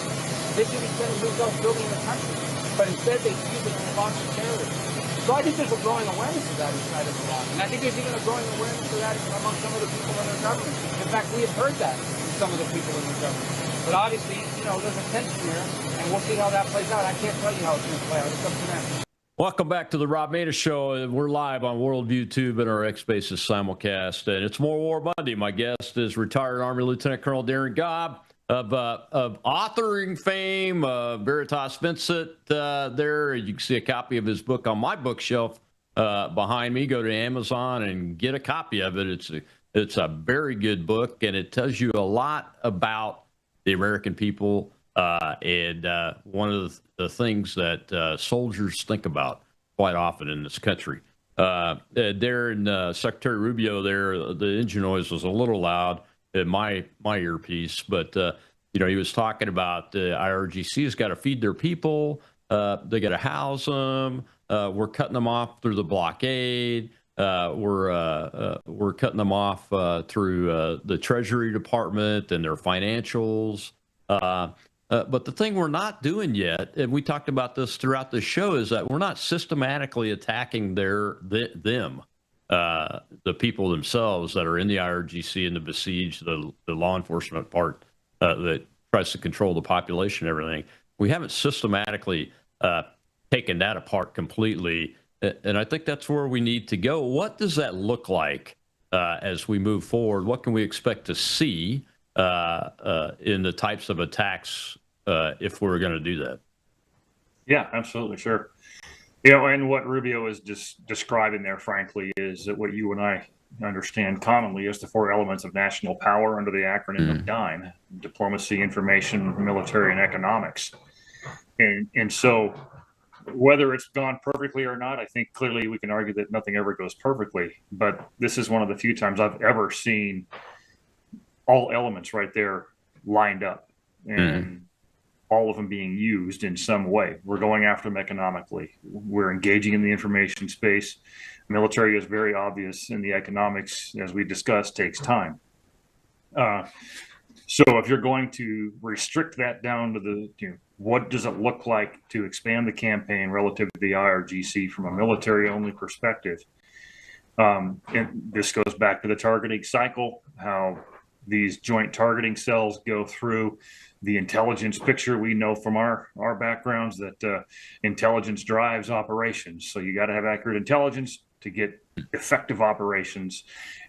They should be spending themselves building the country. But instead, they use it to sponsor terrorism. So I think there's a growing awareness of that inside of Iran. And I think there's even a growing awareness of that among some of the people in their government. In fact, we have heard that from some of the people in their government. But obviously, there's a tension here, and we'll see how that plays out. I can't tell you how it's going to play out. It's up to them. Welcome back to the Rob Maness Show. We're live on Worldview Tube and our X Spaces simulcast. And it's More War Monday. My guest is retired Army Lieutenant Colonel Darren Gobb of authoring fame, Veritas Vincent there. You can see a copy of his book on my bookshelf behind me. Go to Amazon and get a copy of it. It's a very good book, and it tells you a lot about the American people and one of the things that soldiers think about quite often in this country. Darren, Secretary Rubio there, the engine noise was a little loud in my earpiece, but he was talking about the IRGC has got to feed their people. They got to house them. We're cutting them off through the blockade. We're cutting them off through the Treasury Department and their financials. But the thing we're not doing yet, and we talked about this throughout the show, is that we're not systematically attacking them, the people themselves that are in the IRGC and the besieged, the law enforcement part that tries to control the population and everything. We haven't systematically taken that apart completely. And I think that's where we need to go. What does that look like as we move forward? What can we expect to see in the types of attacks if we're going to do that? Yeah, absolutely. Sure. And what Rubio is just describing there, frankly, is that what you and I understand commonly as the four elements of national power under the acronym of DIME: diplomacy, information, military, and economics. And so whether it's gone perfectly or not, I think clearly we can argue that nothing ever goes perfectly. But this is one of the few times I've ever seen all elements right there lined up and all of them being used in some way. We're going after them economically. We're engaging in the information space. Military is very obvious, and the economics, as we discussed, takes time. So if you're going to restrict that down to what does it look like to expand the campaign relative to the IRGC from a military-only perspective? And this goes back to the targeting cycle, how these joint targeting cells go through the intelligence picture. We know from our backgrounds that intelligence drives operations. So you got to have accurate intelligence to get effective operations.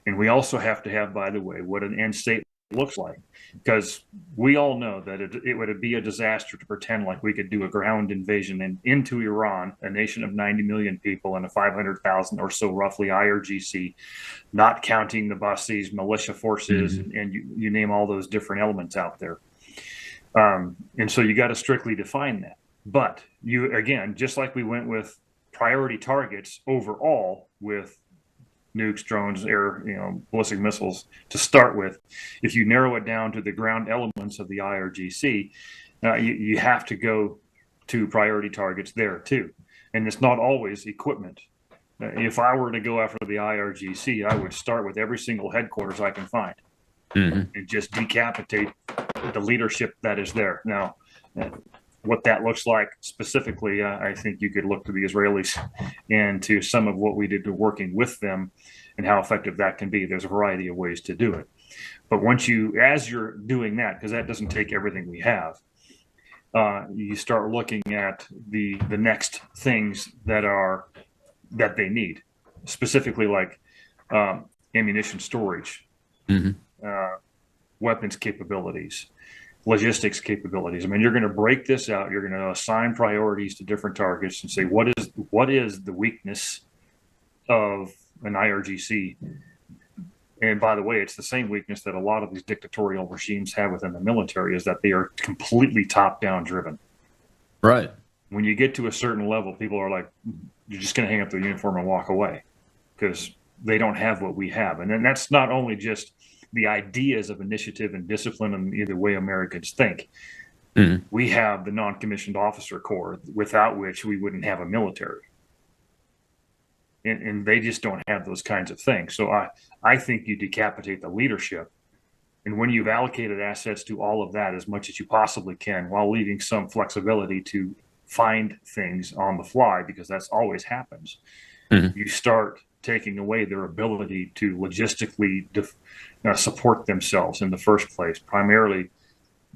And we also have to have, by the way, what an end state looks like, because we all know that it would be a disaster to pretend like we could do a ground invasion into Iran, a nation of 90 million people and a 500,000 or so roughly IRGC, not counting the Basis militia forces and you name all those different elements out there. And so you got to strictly define that. But you, again, just like we went with priority targets overall with nukes, drones, air, ballistic missiles to start with, if you narrow it down to the ground elements of the IRGC, you have to go to priority targets there too. And it's not always equipment. If I were to go after the IRGC, I would start with every single headquarters I can find and just decapitate the leadership that is there. Now, what that looks like specifically, I think you could look to the Israelis and to some of what we did to working with them and how effective that can be. There's a variety of ways to do it. But as you're doing that, because that doesn't take everything we have, you start looking at the next things that they need, specifically like ammunition storage, weapons capabilities, logistics capabilities. I mean, you're going to break this out. You're going to assign priorities to different targets and say, what is the weakness of an IRGC? And by the way, it's the same weakness that a lot of these dictatorial regimes have within the military, is that they are completely top-down driven. Right. When you get to a certain level, people are like, you're just going to hang up the uniform and walk away because they don't have what we have. And then that's not only just the ideas of initiative and discipline and the way Americans think. We have the non-commissioned officer corps, without which we wouldn't have a military. and they just don't have those kinds of things. So I think you decapitate the leadership. And when you've allocated assets to all of that as much as you possibly can, while leaving some flexibility to find things on the fly, because that's always happens, you start taking away their ability to logistically support themselves in the first place, primarily,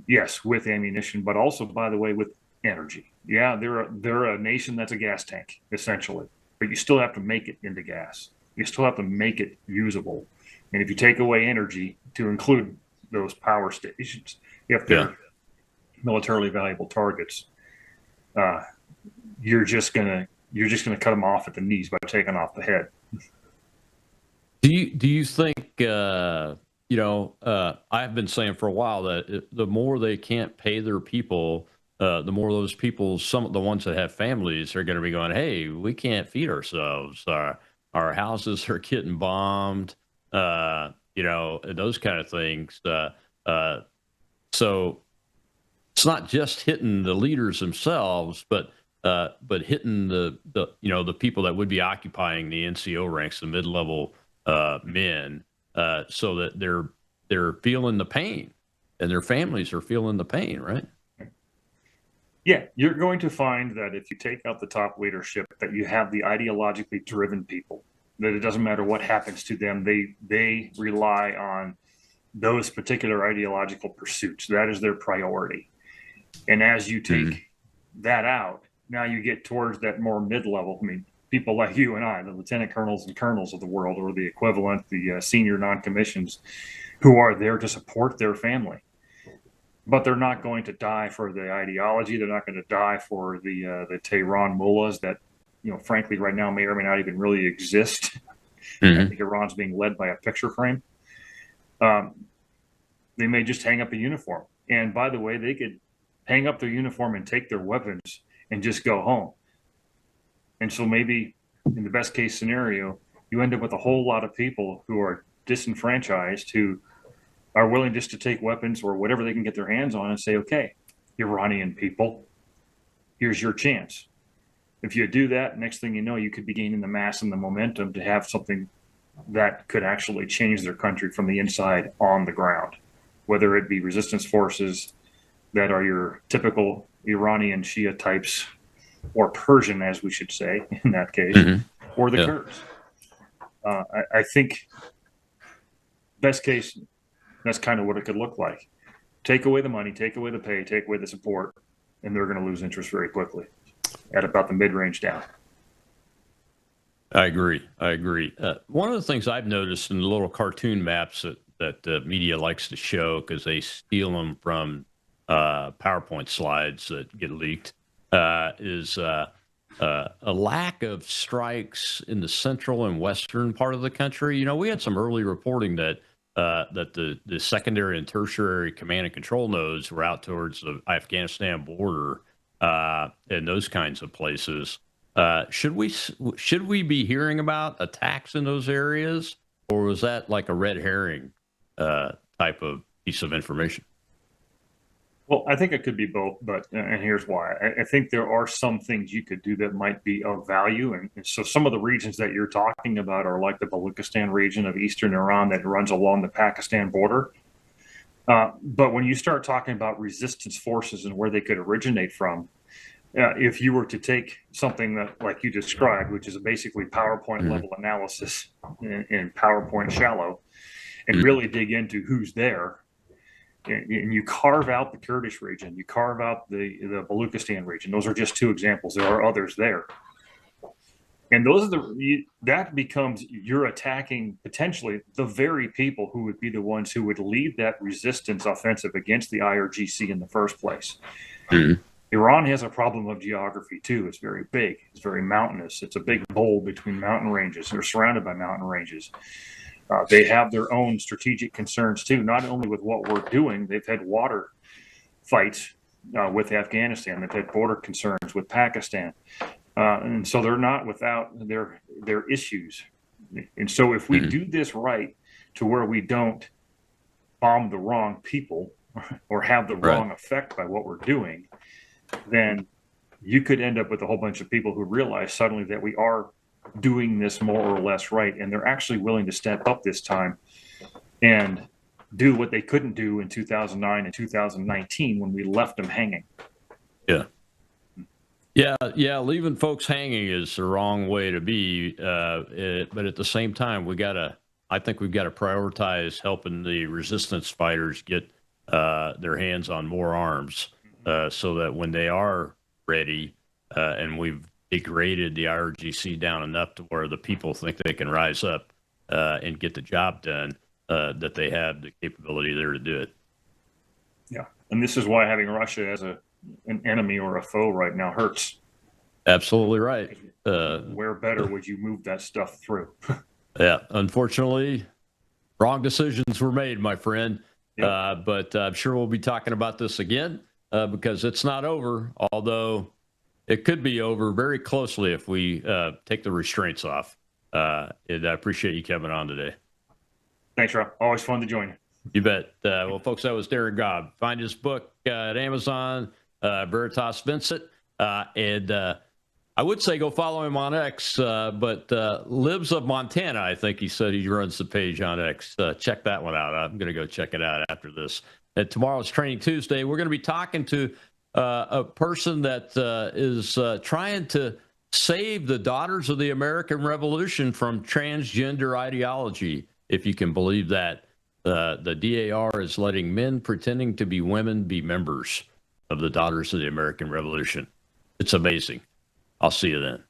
yes, with ammunition, but also, by the way, with energy. Yeah, they're a nation that's a gas tank, essentially, but you still have to make it into gas. You still have to make it usable. And if you take away energy to include those power stations, if they're militarily valuable targets, you're just gonna cut them off at the knees by taking off the head. Do you think I've been saying for a while that the more they can't pay their people, the more those people, some of the ones that have families, are going to be going, hey, we can't feed ourselves. Our houses are getting bombed, those kind of things. So it's not just hitting the leaders themselves, but hitting the people that would be occupying the NCO ranks, the mid-level men, so that they're feeling the pain, and their families are feeling the pain, right? Yeah, you're going to find that if you take out the top leadership, that you have the ideologically driven people, that it doesn't matter what happens to them, they rely on those particular ideological pursuits. That is their priority. And as you take that out, now you get towards that more mid-level. I mean, people like you and I, the lieutenant colonels and colonels of the world, or the equivalent, the senior non-commissions, who are there to support their family. But they're not going to die for the ideology. They're not going to die for the Tehran mullahs that, frankly, right now may or may not even really exist. I think Iran's being led by a picture frame. They may just hang up a uniform. And by the way, they could hang up their uniform and take their weapons and just go home. And so maybe in the best case scenario, you end up with a whole lot of people who are disenfranchised, who are willing just to take weapons or whatever they can get their hands on and say, okay, Iranian people, here's your chance. If you do that, next thing you know, you could be gaining the mass and the momentum to have something that could actually change their country from the inside on the ground, whether it be resistance forces that are your typical Iranian Shia types, or Persian, as we should say in that case, or the Kurds. I think best case, that's kind of what it could look like. Take away the money, take away the pay, take away the support, and they're going to lose interest very quickly at about the mid-range down. I agree. One of the things I've noticed in the little cartoon maps that the media likes to show, because they steal them from PowerPoint slides that get leaked, is a lack of strikes in the central and western part of the country. We had some early reporting that the secondary and tertiary command and control nodes were out towards the Afghanistan border and those kinds of places. Should we be hearing about attacks in those areas, or was that like a red herring type of piece of information? Well, I think it could be both, but and here's why. I think there are some things you could do that might be of value. And so some of the regions that you're talking about are like the Baluchistan region of eastern Iran that runs along the Pakistan border. But when you start talking about resistance forces and where they could originate from, if you were to take something that, like you described, which is basically PowerPoint level analysis in PowerPoint shallow, and really dig into who's there, and you carve out the Kurdish region, you carve out the Baluchistan region. Those are just two examples. There are others there. And that becomes, you're attacking potentially the very people who would be the ones who would lead that resistance offensive against the IRGC in the first place. Iran has a problem of geography too. It's very big. It's very mountainous. It's a big bowl between mountain ranges. They're surrounded by mountain ranges. They have their own strategic concerns too, not only with what we're doing. They've had water fights with Afghanistan. They've had border concerns with Pakistan. And so they're not without their issues. And so if we do this right, to where we don't bomb the wrong people or have the wrong effect by what we're doing, then you could end up with a whole bunch of people who realize suddenly that we are doing this more or less right, and they're actually willing to step up this time and do what they couldn't do in 2009 and 2019 when we left them hanging. Yeah. Leaving folks hanging is the wrong way to be. But at the same time, I think we've got to prioritize helping the resistance fighters get their hands on more arms, so that when they are ready, and we've degraded the IRGC down enough to where the people think they can rise up and get the job done, that they have the capability there to do it. Yeah, and this is why having Russia as an enemy or a foe right now hurts. Absolutely right. Where better would you move that stuff through? Yeah, unfortunately, wrong decisions were made, my friend. Yep. But I'm sure we'll be talking about this again because it's not over, although it could be over very closely if we take the restraints off. And I appreciate you coming on today. Thanks, Rob. Always fun to join you. You bet. Well, folks, that was Darren Gobb. Find his book at Amazon, Veritas Vincent. And I would say go follow him on X, but Libs of Montana, I think he said he runs the page on X. Check that one out. I'm going to go check it out after this. And tomorrow's Training Tuesday. We're going to be talking to a person that is trying to save the daughters of the American Revolution from transgender ideology, if you can believe that. The DAR is letting men pretending to be women be members of the Daughters of the American Revolution. It's amazing. I'll see you then.